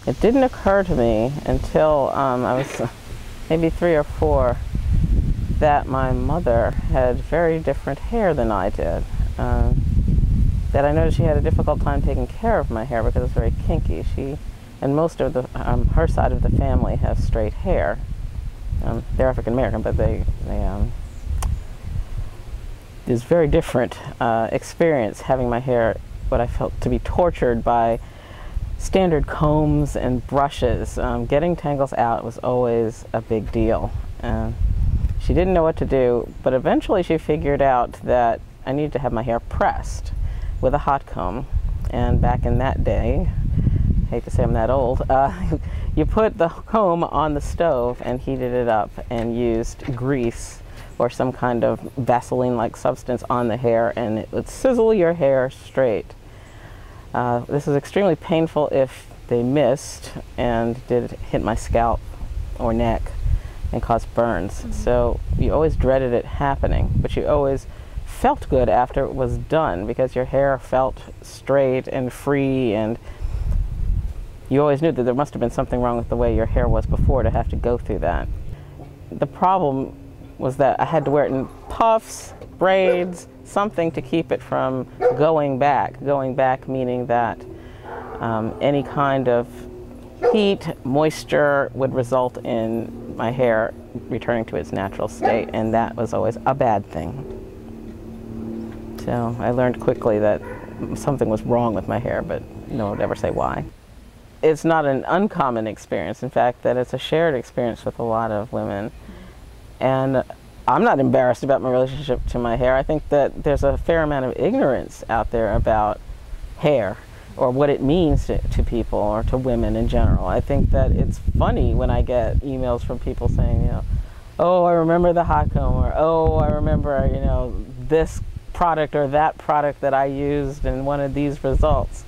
It didn't occur to me until I was maybe 3 or 4 that my mother had very different hair than I did. That I noticed she had a difficult time taking care of my hair because it's very kinky. She and most of the her side of the family has straight hair. They're African American, but it's very different experience having my hair, what I felt to be tortured by standard combs and brushes. Getting tangles out was always a big deal. She didn't know what to do, but eventually she figured out that I needed to have my hair pressed with a hot comb. And back in that day, I hate to say I'm that old, you put the comb on the stove and heated it up and used grease or some kind of Vaseline-like substance on the hair, and it would sizzle your hair straight. This is extremely painful if they missed and did hit my scalp or neck and caused burns. So you always dreaded it happening, but you always felt good after it was done because your hair felt straight and free, and you always knew that there must have been something wrong with the way your hair was before to have to go through that. The problem was that I had to wear it in puffs, braids, something to keep it from going back. Going back meaning that any kind of heat, moisture would result in my hair returning to its natural state, and that was always a bad thing. So I learned quickly that something was wrong with my hair, but no one would ever say why. It's not an uncommon experience. In fact, that it's a shared experience with a lot of women. And I'm not embarrassed about my relationship to my hair. I think that there's a fair amount of ignorance out there about hair or what it means to people or to women in general. I think that it's funny when I get emails from people saying, you know, oh, I remember the hot comb, or oh, I remember, you know, this product or that product that I used and one of these results.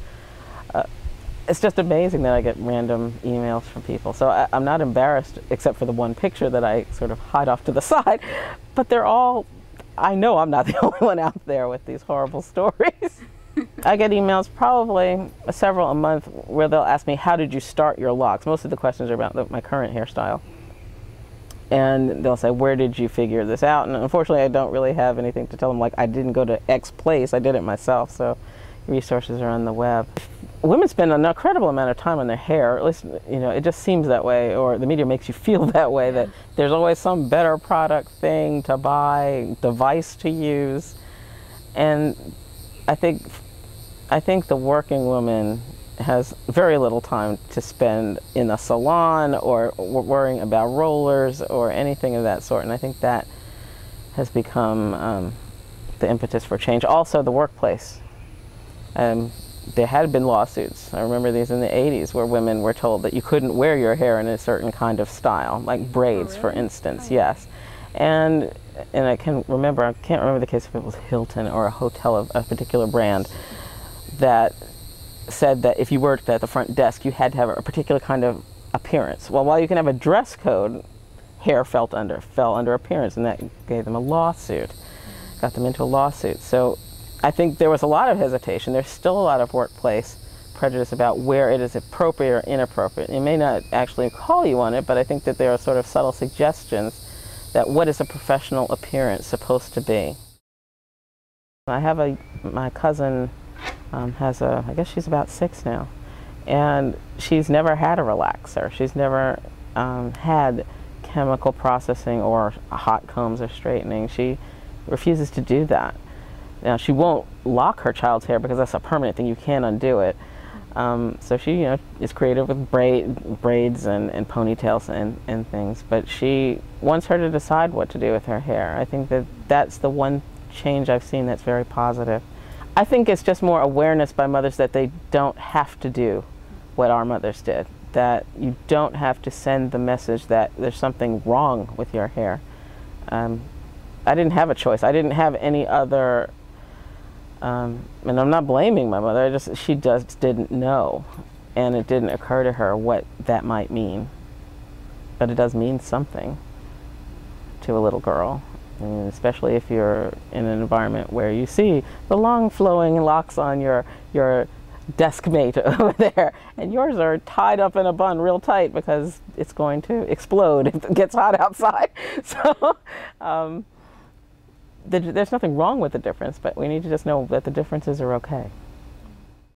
It's just amazing that I get random emails from people. So I'm not embarrassed, except for the one picture that I sort of hide off to the side. But they're all, I know I'm not the only one out there with these horrible stories. I get emails probably several a month where they'll ask me, how did you start your locks? Most of the questions are about my current hairstyle. And they'll say, where did you figure this out? And unfortunately, I don't really have anything to tell them, like I didn't go to X place, I did it myself. So resources are on the web. Women spend an incredible amount of time on their hair, at least, you know, it just seems that way, or the media makes you feel that way, that there's always some better product, thing to buy, device to use. And I think the working woman has very little time to spend in a salon or worrying about rollers or anything of that sort. And I think that has become the impetus for change. Also, the workplace. There had been lawsuits, I remember these in the 80s, where women were told that you couldn't wear your hair in a certain kind of style, like braids, for instance, yes. And I can't remember the case if it was Hilton or a hotel of a particular brand that said that if you worked at the front desk, you had to have a particular kind of appearance. Well, while you can have a dress code, hair fell under appearance, and that gave them a lawsuit, got them into a lawsuit. So I think there was a lot of hesitation. There's still a lot of workplace prejudice about where it is appropriate or inappropriate. It may not actually call you on it, but I think that there are sort of subtle suggestions that what is a professional appearance supposed to be. I have my cousin has I guess she's about 6 now, and she's never had a relaxer. She's never had chemical processing or hot combs or straightening. She refuses to do that. Now, she won't lock her child's hair because that's a permanent thing. You can't undo it. So she, you know, is creative with braids and ponytails and things. But she wants her to decide what to do with her hair. I think that that's the one change I've seen that's very positive. I think it's just more awareness by mothers that they don't have to do what our mothers did. That you don't have to send the message that there's something wrong with your hair. I didn't have a choice. I didn't have any other. And I'm not blaming my mother, she just didn't know, and it didn't occur to her what that might mean. But it does mean something to a little girl, and especially if you're in an environment where you see the long flowing locks on your desk mate over there, and yours are tied up in a bun real tight because it's going to explode if it gets hot outside. So there's nothing wrong with the difference, but we need to just know that the differences are okay.